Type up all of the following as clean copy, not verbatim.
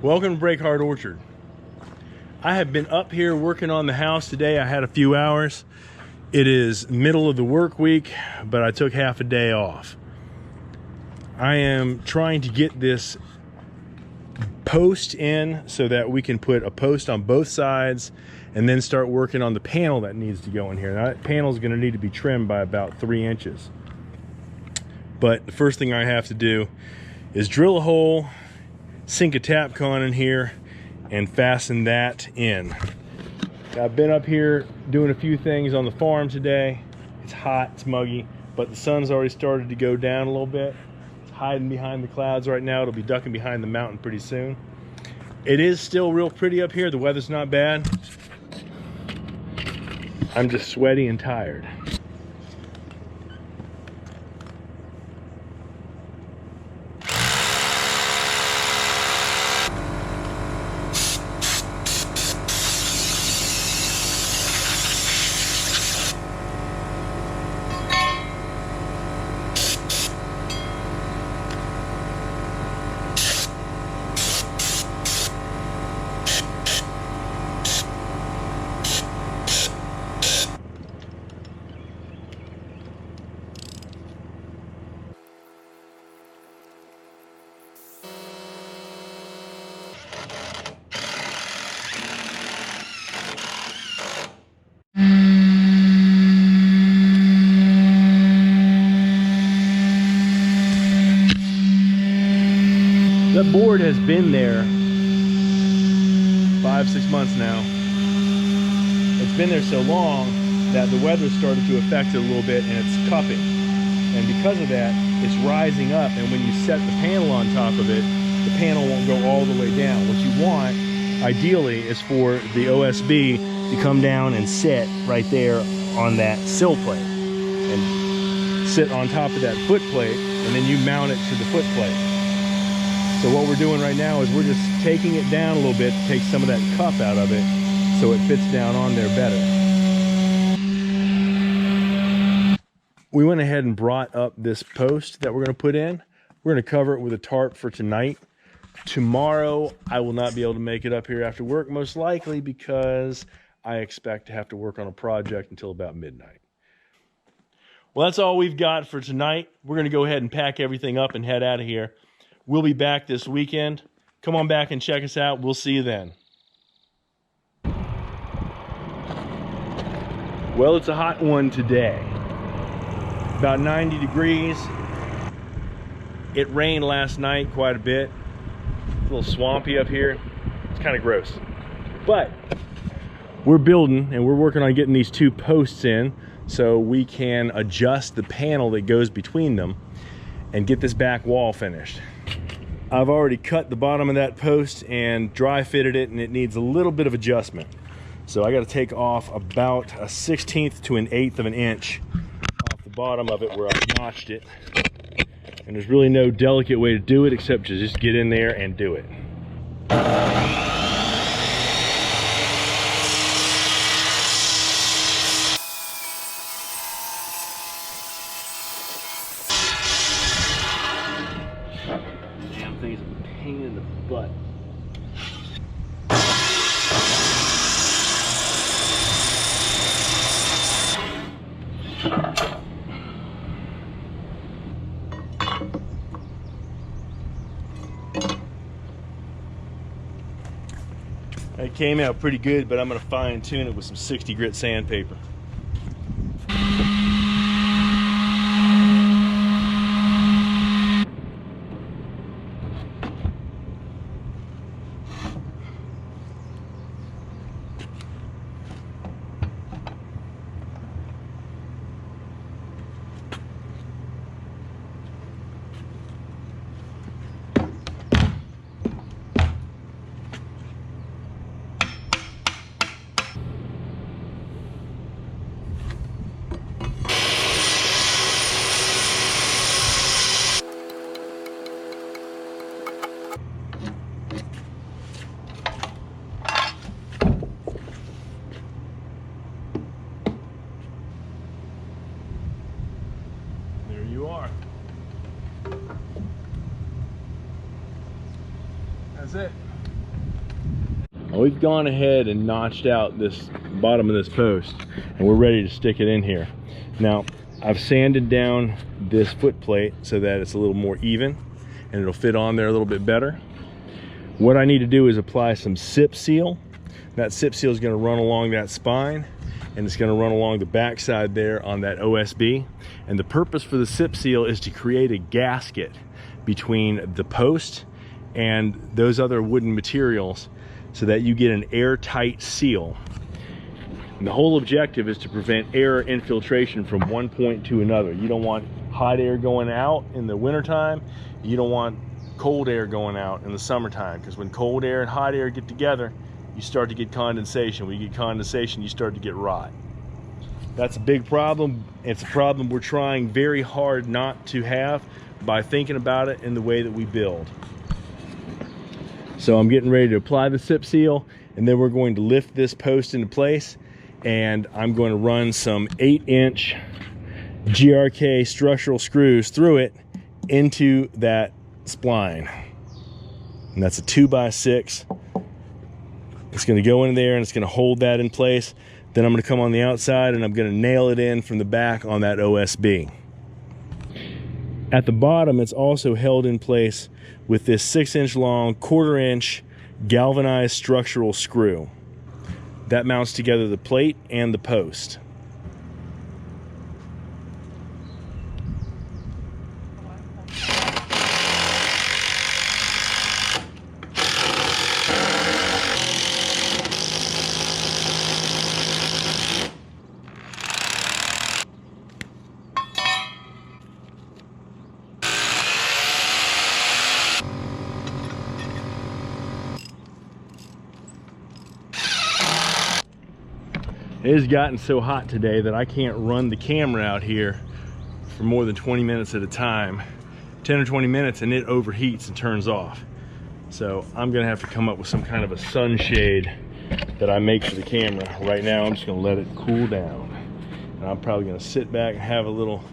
Welcome to Break Hard Orchard. I have been up here working on the house today. I had a few hours. It is middle of the work week, but I took half a day off. I am trying to get this post in so that we can put a post on both sides and then start working on the panel that needs to go in here. Now that panel is going to need to be trimmed by about 3 inches. But the first thing I have to do is drill a hole, sink a tap con in here, and fasten that in. I've been up here doing a few things on the farm today. It's hot, it's muggy, but the sun's already started to go down a little bit. It's hiding behind the clouds right now. It'll be ducking behind the mountain pretty soon. It is still real pretty up here. The weather's not bad. I'm just sweaty and tired. That board has been there 5-6 months now. It's been there so long that the weather started to affect it a little bit, and it's cupping. And because of that, it's rising up, and when you set the panel on top of it, the panel won't go all the way down. What you want, ideally, is for the OSB to come down and sit right there on that sill plate and sit on top of that foot plate, and then you mount it to the foot plate. So what we're doing right now is we're just taking it down a little bit to take some of that cup out of it so it fits down on there better. We went ahead and brought up this post that we're going to put in. We're going to cover it with a tarp for tonight. Tomorrow I will not be able to make it up here after work, most likely because I expect to have to work on a project until about midnight. Well, that's all we've got for tonight. We're going to go ahead and pack everything up and head out of here. We'll be back this weekend. Come on back and check us out. We'll see you then. Well, it's a hot one today. About 90 degrees. It rained last night quite a bit. It's a little swampy up here. It's kind of gross. But we're building and we're working on getting these 2 posts in so we can adjust the panel that goes between them and get this back wall finished. I've already cut the bottom of that post and dry fitted it, and it needs a little bit of adjustment. So I got to take off about a 1/16 to 1/8 of an inch off the bottom of it where I notched it. And there's really no delicate way to do it except to just get in there and do it. Thing's a pain in the butt. It came out pretty good, but I'm going to fine tune it with some 60 grit sandpaper. That's it. We've gone ahead and notched out this bottom of this post, and we're ready to stick it in here. Now, I've sanded down this foot plate so that it's a little more even and it'll fit on there a little bit better. What I need to do is apply some sip seal. That sip seal is going to run along that spine, and it's going to run along the backside there on that OSB. And the purpose for the sip seal is to create a gasket between the post and those other wooden materials so that you get an airtight seal. And the whole objective is to prevent air infiltration from one point to another. You don't want hot air going out in the wintertime. You don't want cold air going out in the summertime, because when cold air and hot air get together, you start to get condensation. When you get condensation, you start to get rot. That's a big problem. It's a problem we're trying very hard not to have by thinking about it in the way that we build. So I'm getting ready to apply the sip seal, and then we're going to lift this post into place, and I'm going to run some 8-inch GRK structural screws through it into that spline. And that's a 2x6. It's going to go in there and it's going to hold that in place. Then I'm going to come on the outside and I'm going to nail it in from the back on that OSB. At the bottom, it's also held in place with this 6-inch long, 1/4-inch galvanized structural screw that mounts together the plate and the post. It has gotten so hot today that I can't run the camera out here for more than 20 minutes at a time. 10 or 20 minutes and it overheats and turns off. So I'm gonna have to come up with some kind of a sunshade that I make for the camera. Right now I'm just gonna let it cool down. And I'm probably gonna sit back and have a little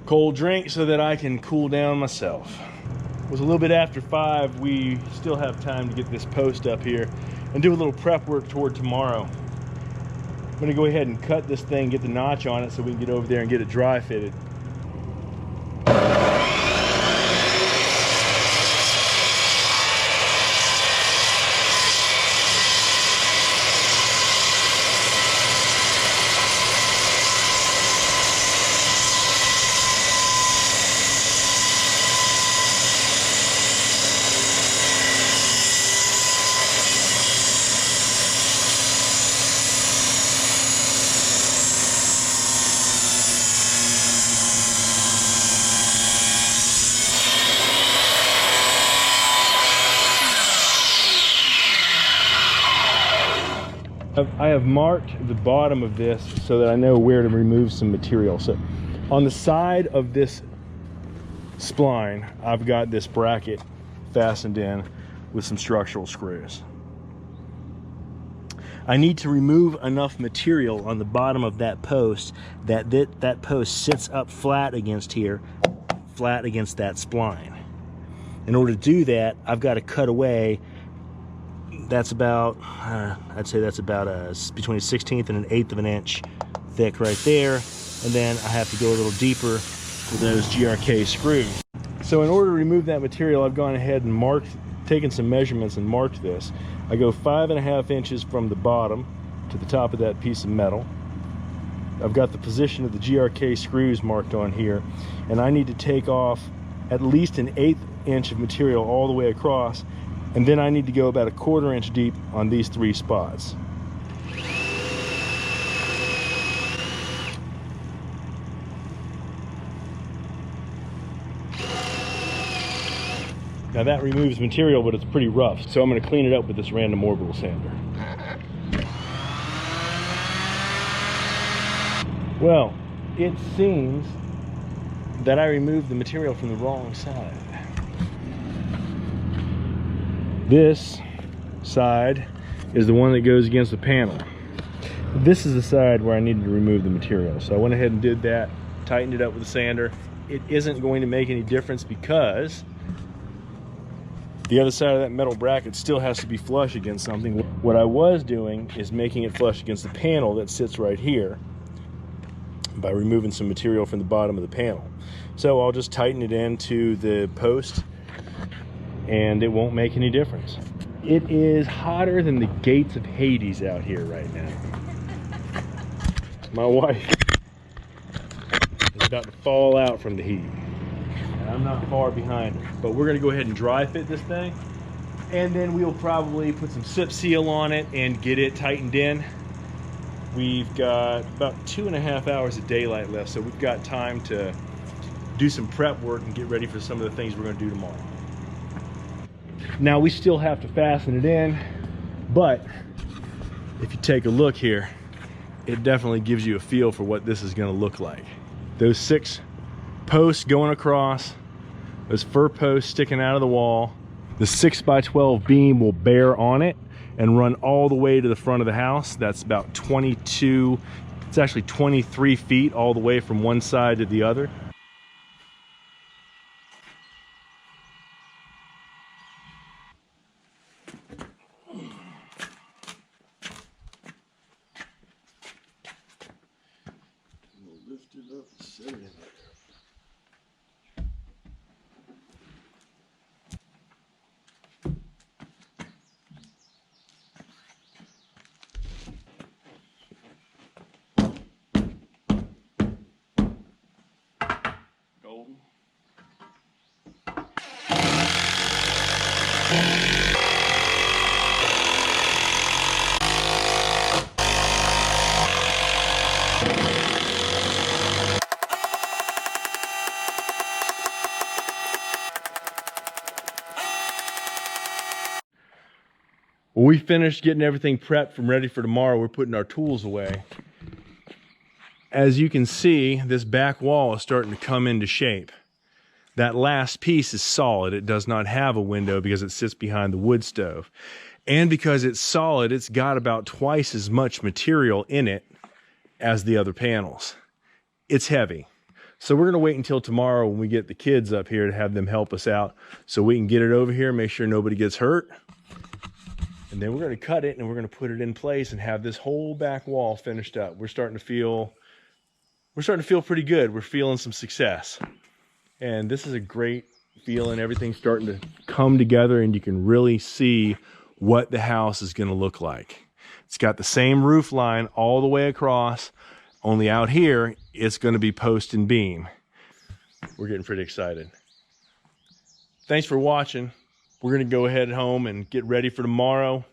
cold drink so that I can cool down myself. It was a little bit after 5. We still have time to get this post up here and do a little prep work toward tomorrow. I'm gonna go ahead and cut this thing, get the notch on it so we can get over there and get it dry fitted. I have marked the bottom of this so that I know where to remove some material. So on the side of this spline, I've got this bracket fastened in with some structural screws. I need to remove enough material on the bottom of that post that post sits up flat against here, flat against that spline. In order to do that, I've got to cut away. That's about, I'd say that's about between a 1/16 and an 1/8 of an inch thick right there. And then I have to go a little deeper with those GRK screws. So in order to remove that material, I've gone ahead and taken some measurements and marked this. I go 5.5 inches from the bottom to the top of that piece of metal. I've got the position of the GRK screws marked on here, and I need to take off at least an 1/8 inch of material all the way across. And then I need to go about a 1/4 inch deep on these 3 spots. Now that removes material, but it's pretty rough. So I'm going to clean it up with this random orbital sander. Well, it seems that I removed the material from the wrong side. This side is the one that goes against the panel. This is the side where I needed to remove the material. So I went ahead and did that, tightened it up with a sander. It isn't going to make any difference because The other side of that metal bracket still has to be flush against something. What I was doing is making it flush against the panel that sits right here by removing some material from the bottom of the panel. So I'll just tighten it into the post and it won't make any difference. It is hotter than the gates of Hades out here right now. My wife is about to fall out from the heat. And I'm not far behind her. But we're gonna go ahead and dry fit this thing. And then we'll probably put some SIP seal on it and get it tightened in. We've got about 2.5 hours of daylight left, so we've got time to do some prep work and get ready for some of the things we're gonna do tomorrow. Now we still have to fasten it in, but if you take a look here, it definitely gives you a feel for what this is gonna look like. Those 6 posts going across, those fir posts sticking out of the wall, the 6x12 beam will bear on it and run all the way to the front of the house. That's about 22, it's actually 23 feet all the way from one side to the other. Lift it up and set it in there. Golden. When we finished getting everything prepped and ready for tomorrow, we're putting our tools away. As you can see, this back wall is starting to come into shape. That last piece is solid. It does not have a window because it sits behind the wood stove. And because it's solid, it's got about twice as much material in it as the other panels. It's heavy. So we're gonna wait until tomorrow when we get the kids up here to have them help us out so we can get it over here, make sure nobody gets hurt. And then we're gonna cut it and we're gonna put it in place and have this whole back wall finished up. We're starting to feel pretty good. We're feeling some success. And this is a great feeling. Everything's starting to come together and you can really see what the house is gonna look like. It's got the same roof line all the way across, only out here, it's gonna be post and beam. We're getting pretty excited. Thanks for watching. We're gonna go ahead home and get ready for tomorrow.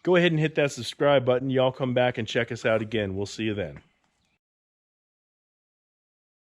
Go ahead and hit that subscribe button. Y'all come back and check us out again. We'll see you then.